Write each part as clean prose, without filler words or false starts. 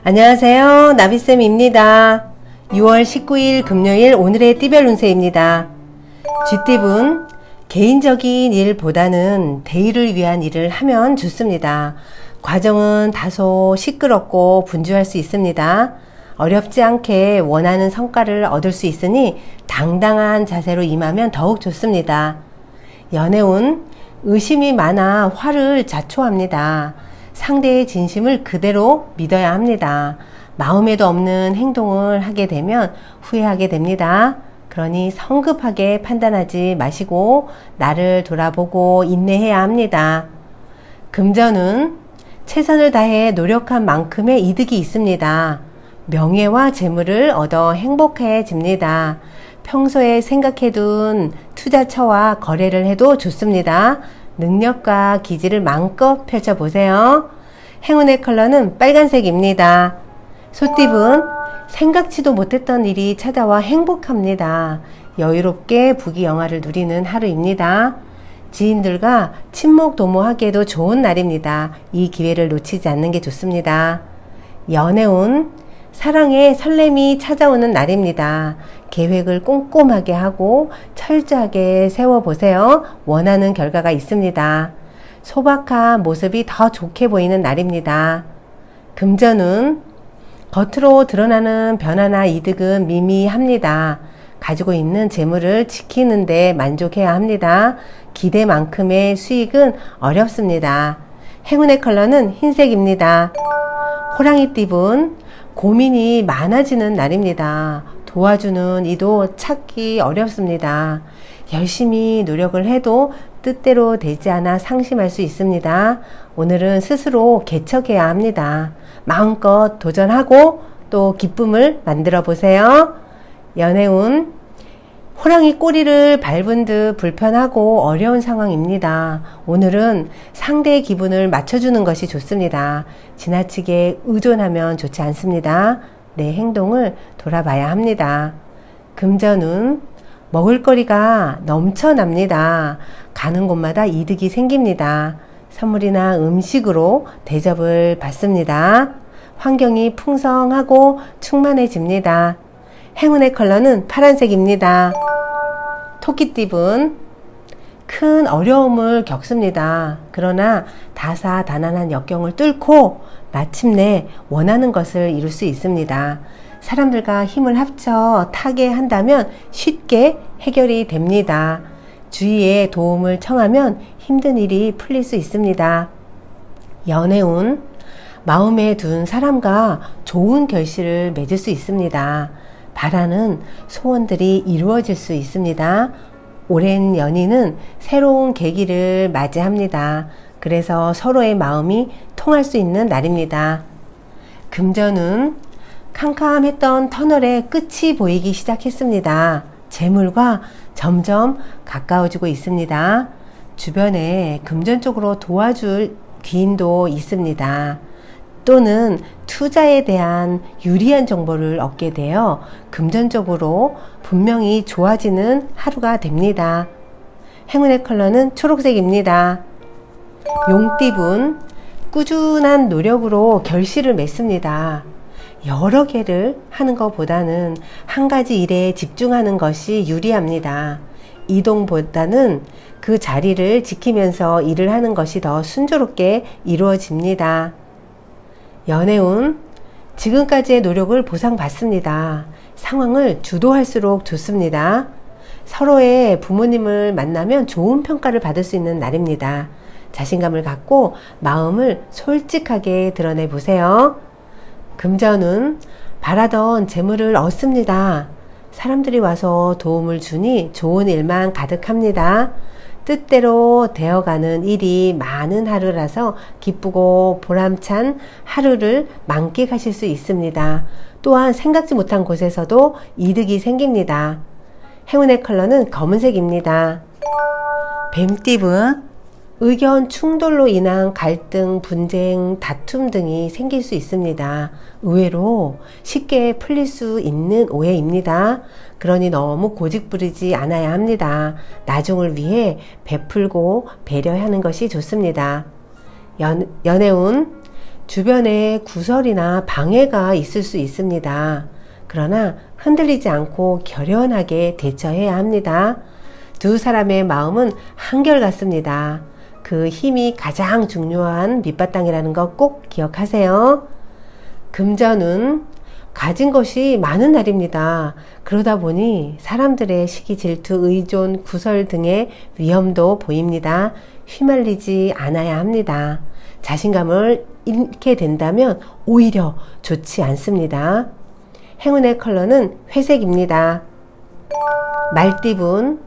안녕하세요. 나비쌤입니다. 6월 19일 금요일 오늘의 띠별 운세입니다. 쥐띠분, 개인적인 일보다는 대의를 위한 일을 하면 좋습니다. 과정은 다소 시끄럽고 분주할 수 있습니다. 어렵지 않게 원하는 성과를 얻을 수 있으니 당당한 자세로 임하면 더욱 좋습니다. 연애운, 의심이 많아 화를 자초합니다. 상대의 진심을 그대로 믿어야 합니다. 마음에도 없는 행동을 하게 되면 후회하게 됩니다. 그러니 성급하게 판단하지 마시고 나를 돌아보고 인내해야 합니다. 금전은 최선을 다해 노력한 만큼의 이득이 있습니다. 명예와 재물을 얻어 행복해집니다. 평소에 생각해둔 투자처와 거래를 해도 좋습니다. 능력과 기질을 마음껏 펼쳐보세요. 행운의 컬러는 빨간색입니다. 소띠분, 생각지도 못했던 일이 찾아와 행복합니다. 여유롭게 부귀영화를 누리는 하루입니다. 지인들과 친목 도모하기에도 좋은 날입니다. 이 기회를 놓치지 않는 게 좋습니다. 연애운, 사랑의 설렘이 찾아오는 날입니다. 계획을 꼼꼼하게 하고 철저하게 세워보세요. 원하는 결과가 있습니다. 소박한 모습이 더 좋게 보이는 날입니다. 금전운, 겉으로 드러나는 변화나 이득은 미미합니다. 가지고 있는 재물을 지키는 데 만족해야 합니다. 기대만큼의 수익은 어렵습니다. 행운의 컬러는 흰색입니다. 호랑이띠분, 고민이 많아지는 날입니다. 도와주는 이도 찾기 어렵습니다. 열심히 노력을 해도 뜻대로 되지 않아 상심할 수 있습니다. 오늘은 스스로 개척해야 합니다. 마음껏 도전하고 또 기쁨을 만들어 보세요. 연애운, 호랑이 꼬리를 밟은 듯 불편하고 어려운 상황입니다. 오늘은 상대의 기분을 맞춰주는 것이 좋습니다. 지나치게 의존하면 좋지 않습니다. 내 행동을 돌아봐야 합니다. 금전운, 먹을거리가 넘쳐납니다. 가는 곳마다 이득이 생깁니다. 선물이나 음식으로 대접을 받습니다. 환경이 풍성하고 충만해집니다. 행운의 컬러는 파란색입니다. 토끼띠분, 큰 어려움을 겪습니다. 그러나 다사다난한 역경을 뚫고 마침내 원하는 것을 이룰 수 있습니다. 사람들과 힘을 합쳐 타개한다면 쉽게 해결이 됩니다. 주위에 도움을 청하면 힘든 일이 풀릴 수 있습니다. 연애운, 마음에 둔 사람과 좋은 결실을 맺을 수 있습니다. 바라는 소원들이 이루어질 수 있습니다. 오랜 연인은 새로운 계기를 맞이합니다. 그래서 서로의 마음이 통할 수 있는 날입니다. 금전은 캄캄했던 터널의 끝이 보이기 시작했습니다. 재물과 점점 가까워지고 있습니다. 주변에 금전적으로 도와줄 귀인도 있습니다. 또는 투자에 대한 유리한 정보를 얻게 되어 금전적으로 분명히 좋아지는 하루가 됩니다. 행운의 컬러는 초록색입니다. 용띠분, 꾸준한 노력으로 결실을 맺습니다. 여러 개를 하는 것보다는 한 가지 일에 집중하는 것이 유리합니다. 이동보다는 그 자리를 지키면서 일을 하는 것이 더 순조롭게 이루어집니다. 연애운, 지금까지의 노력을 보상받습니다. 상황을 주도할수록 좋습니다. 서로의 부모님을 만나면 좋은 평가를 받을 수 있는 날입니다. 자신감을 갖고 마음을 솔직하게 드러내 보세요. 금전운, 바라던 재물을 얻습니다. 사람들이 와서 도움을 주니 좋은 일만 가득합니다. 뜻대로 되어가는 일이 많은 하루라서 기쁘고 보람찬 하루를 만끽하실 수 있습니다. 또한 생각지 못한 곳에서도 이득이 생깁니다. 행운의 컬러는 검은색입니다. 뱀띠분, 의견 충돌로 인한 갈등, 분쟁, 다툼 등이 생길 수 있습니다. 의외로 쉽게 풀릴 수 있는 오해입니다. 그러니 너무 고집 부리지 않아야 합니다. 나중을 위해 베풀고 배려하는 것이 좋습니다. 연애운, 주변에 구설이나 방해가 있을 수 있습니다. 그러나 흔들리지 않고 결연하게 대처해야 합니다. 두 사람의 마음은 한결같습니다. 그 힘이 가장 중요한 밑바탕이라는 거 꼭 기억하세요. 금전은 가진 것이 많은 날입니다. 그러다 보니 사람들의 시기, 질투, 의존, 구설 등의 위험도 보입니다. 휘말리지 않아야 합니다. 자신감을 잃게 된다면 오히려 좋지 않습니다. 행운의 컬러는 회색입니다. 말띠분,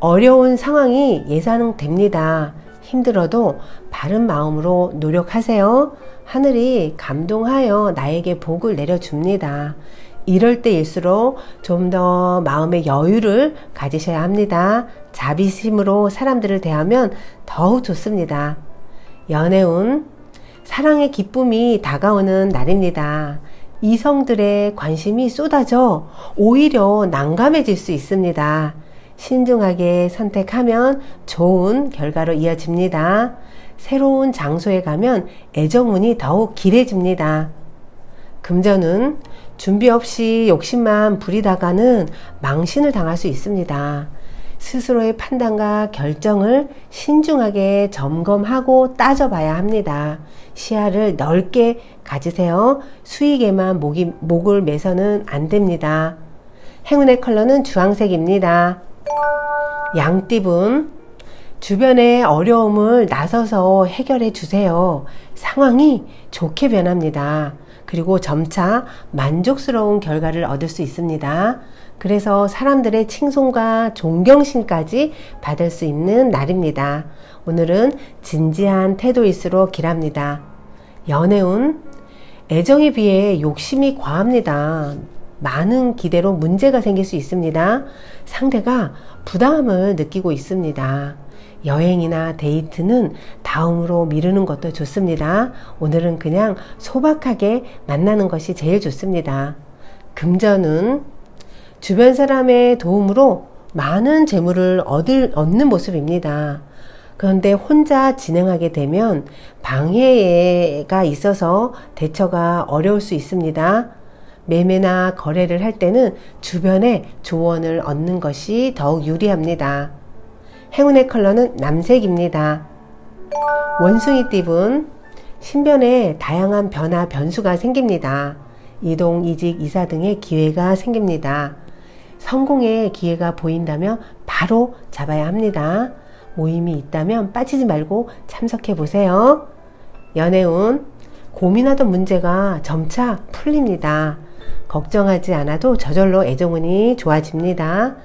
어려운 상황이 예상됩니다. 힘들어도 바른 마음으로 노력하세요. 하늘이 감동하여 나에게 복을 내려줍니다. 이럴 때일수록 좀 더 마음의 여유를 가지셔야 합니다. 자비심으로 사람들을 대하면 더욱 좋습니다. 연애운, 사랑의 기쁨이 다가오는 날입니다. 이성들의 관심이 쏟아져 오히려 난감해질 수 있습니다. 신중하게 선택하면 좋은 결과로 이어집니다. 새로운 장소에 가면 애정운이 더욱 길해집니다. 금전은 준비 없이 욕심만 부리다가는 망신을 당할 수 있습니다. 스스로의 판단과 결정을 신중하게 점검하고 따져봐야 합니다. 시야를 넓게 가지세요. 수익에만 목을 매서는 안 됩니다. 행운의 컬러는 주황색입니다. 양띠분, 주변의 어려움을 나서서 해결해 주세요. 상황이 좋게 변합니다. 그리고 점차 만족스러운 결과를 얻을 수 있습니다. 그래서 사람들의 칭송과 존경심까지 받을 수 있는 날입니다. 오늘은 진지한 태도일수록 길합니다. 연애운, 애정에 비해 욕심이 과합니다. 많은 기대로 문제가 생길 수 있습니다. 상대가 부담을 느끼고 있습니다. 여행이나 데이트는 다음으로 미루는 것도 좋습니다. 오늘은 그냥 소박하게 만나는 것이 제일 좋습니다. 금전은 주변 사람의 도움으로 많은 재물을 얻는 모습입니다. 그런데 혼자 진행하게 되면 방해가 있어서 대처가 어려울 수 있습니다. 매매나 거래를 할 때는 주변의 조언을 얻는 것이 더욱 유리합니다. 행운의 컬러는 남색입니다. 원숭이띠분, 신변에 다양한 변화, 변수가 생깁니다. 이동, 이직, 이사 등의 기회가 생깁니다. 성공의 기회가 보인다면 바로 잡아야 합니다. 모임이 있다면 빠지지 말고 참석해 보세요. 연애운, 고민하던 문제가 점차 풀립니다. 걱정하지 않아도 저절로 애정운이 좋아집니다.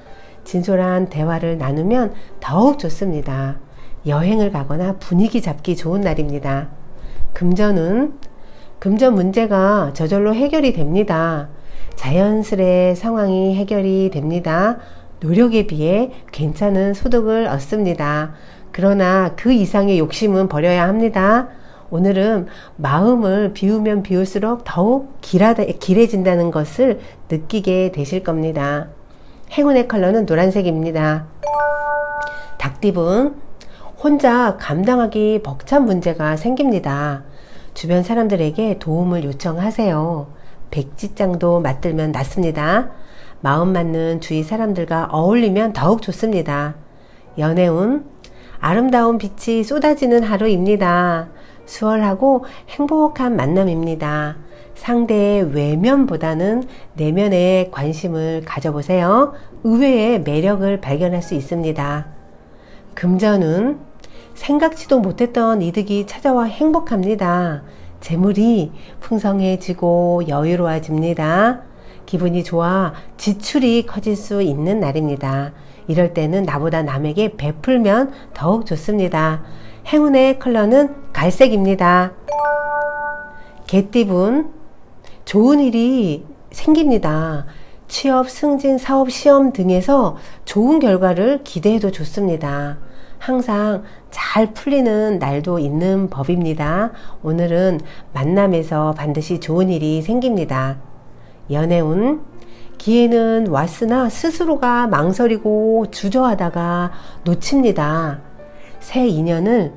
진솔한 대화를 나누면 더욱 좋습니다. 여행을 가거나 분위기 잡기 좋은 날입니다. 금전은, 금전 문제가 저절로 해결이 됩니다. 자연스레 상황이 해결이 됩니다. 노력에 비해 괜찮은 소득을 얻습니다. 그러나 그 이상의 욕심은 버려야 합니다. 오늘은 마음을 비우면 비울수록 더욱 길해진다는 것을 느끼게 되실 겁니다. 행운의 컬러는 노란색입니다. 닭띠분, 혼자 감당하기 벅찬 문제가 생깁니다. 주변 사람들에게 도움을 요청하세요. 백지장도 맞들면 낫습니다. 마음 맞는 주위 사람들과 어울리면 더욱 좋습니다. 연애운, 아름다운 빛이 쏟아지는 하루입니다. 수월하고 행복한 만남입니다. 상대의 외면보다는 내면에 관심을 가져보세요. 의외의 매력을 발견할 수 있습니다. 금전은 생각지도 못했던 이득이 찾아와 행복합니다. 재물이 풍성해지고 여유로워집니다. 기분이 좋아 지출이 커질 수 있는 날입니다. 이럴 때는 나보다 남에게 베풀면 더욱 좋습니다. 행운의 컬러는 갈색입니다. 개띠분, 좋은 일이 생깁니다. 취업, 승진, 사업, 시험 등에서 좋은 결과를 기대해도 좋습니다. 항상 잘 풀리는 날도 있는 법입니다. 오늘은 만남에서 반드시 좋은 일이 생깁니다. 연애운, 기회는 왔으나 스스로가 망설이고 주저하다가 놓칩니다. 새 인연을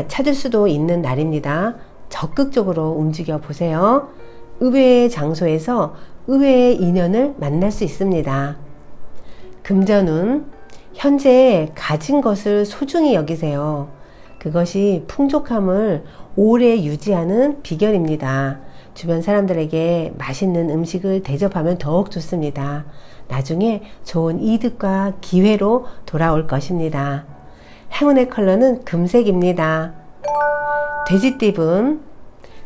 찾을 수도 있는 날입니다. 적극적으로 움직여 보세요. 의외의 장소에서 의외의 인연을 만날 수 있습니다. 금전운, 현재 가진 것을 소중히 여기세요. 그것이 풍족함을 오래 유지하는 비결입니다. 주변 사람들에게 맛있는 음식을 대접하면 더욱 좋습니다. 나중에 좋은 이득과 기회로 돌아올 것입니다. 행운의 컬러는 금색입니다. 돼지띠분,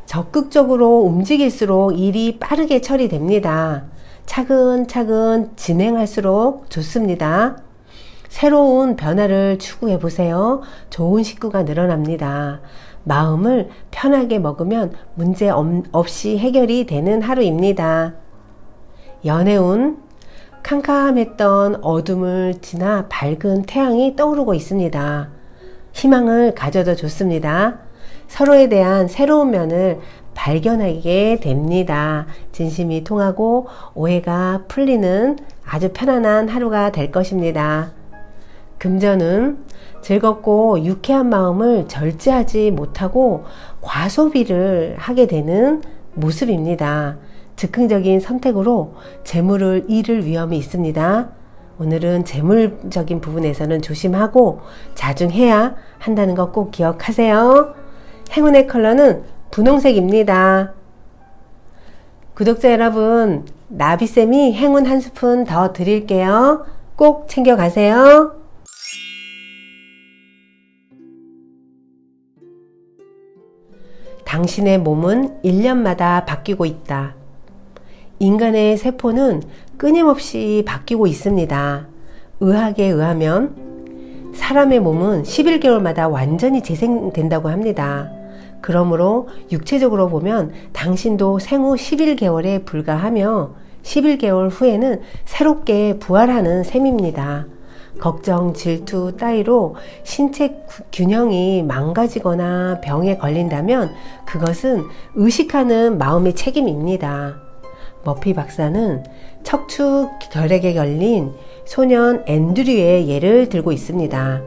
적극적으로 움직일수록 일이 빠르게 처리됩니다. 차근차근 진행할수록 좋습니다. 새로운 변화를 추구해 보세요. 좋은 식구가 늘어납니다. 마음을 편하게 먹으면 문제 없이 해결이 되는 하루입니다. 연애운, 캄캄했던 어둠을 지나 밝은 태양이 떠오르고 있습니다. 희망을 가져도 좋습니다. 서로에 대한 새로운 면을 발견하게 됩니다. 진심이 통하고 오해가 풀리는 아주 편안한 하루가 될 것입니다. 금전은 즐겁고 유쾌한 마음을 절제하지 못하고 과소비를 하게 되는 모습입니다. 즉흥적인 선택으로 재물을 잃을 위험이 있습니다. 오늘은 재물적인 부분에서는 조심하고 자중해야 한다는 것 꼭 기억하세요. 행운의 컬러는 분홍색입니다. 구독자 여러분, 나비쌤이 행운 한 스푼 더 드릴게요. 꼭 챙겨가세요. 당신의 몸은 1년마다 바뀌고 있다. 인간의 세포는 끊임없이 바뀌고 있습니다. 의학에 의하면 사람의 몸은 11개월마다 완전히 재생된다고 합니다. 그러므로 육체적으로 보면 당신도 생후 11개월에 불과하며 11개월 후에는 새롭게 부활하는 셈입니다. 걱정, 질투 따위로 신체 균형이 망가지거나 병에 걸린다면 그것은 의식하는 마음의 책임입니다. 머피 박사는 척추 결핵에 걸린 소년 앤드류의 예를 들고 있습니다.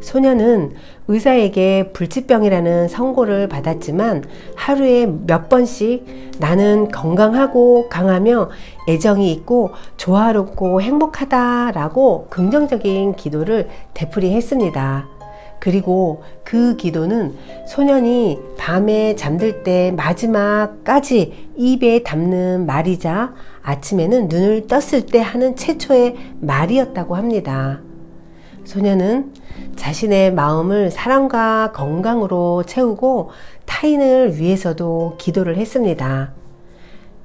소년은 의사에게 불치병이라는 선고를 받았지만 하루에 몇 번씩 나는 건강하고 강하며 애정이 있고 조화롭고 행복하다라고 긍정적인 기도를 되풀이했습니다. 그리고 그 기도는 소년이 밤에 잠들 때 마지막까지 입에 담는 말이자 아침에는 눈을 떴을 때 하는 최초의 말이었다고 합니다. 소년은 자신의 마음을 사랑과 건강으로 채우고 타인을 위해서도 기도를 했습니다.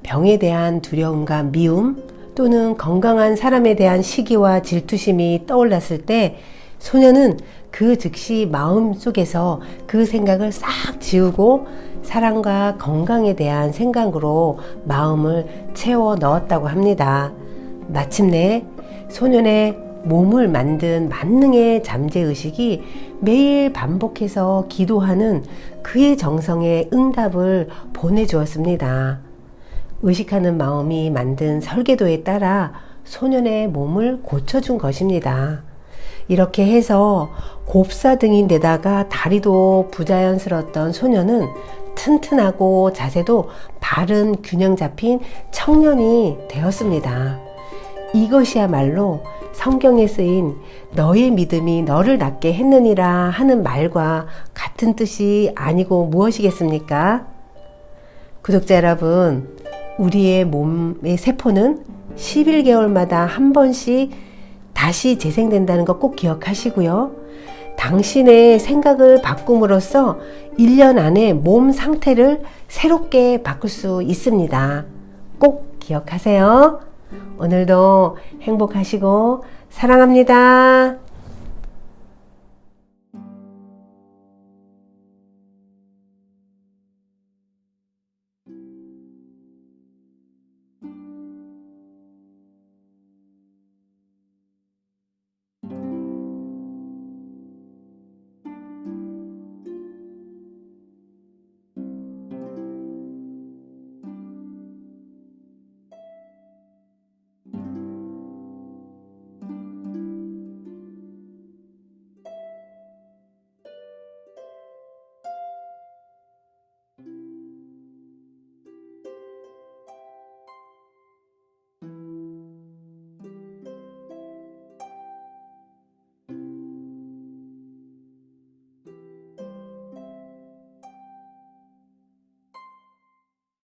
병에 대한 두려움과 미움 또는 건강한 사람에 대한 시기와 질투심이 떠올랐을 때 소년은 그 즉시 마음속에서 그 생각을 싹 지우고 사랑과 건강에 대한 생각으로 마음을 채워 넣었다고 합니다. 마침내 소년의 몸을 만든 만능의 잠재의식이 매일 반복해서 기도하는 그의 정성의 응답을 보내주었습니다. 의식하는 마음이 만든 설계도에 따라 소년의 몸을 고쳐준 것입니다. 이렇게 해서 곱사등인데다가 다리도 부자연스러웠던 소년은 튼튼하고 자세도 바른 균형 잡힌 청년이 되었습니다. 이것이야말로 성경에 쓰인 너의 믿음이 너를 낫게 했느니라 하는 말과 같은 뜻이 아니고 무엇이겠습니까? 구독자 여러분, 우리의 몸의 세포는 11개월마다 한 번씩 다시 재생된다는 거 꼭 기억하시고요. 당신의 생각을 바꿈으로써 1년 안에 몸 상태를 새롭게 바꿀 수 있습니다. 꼭 기억하세요. 오늘도 행복하시고 사랑합니다.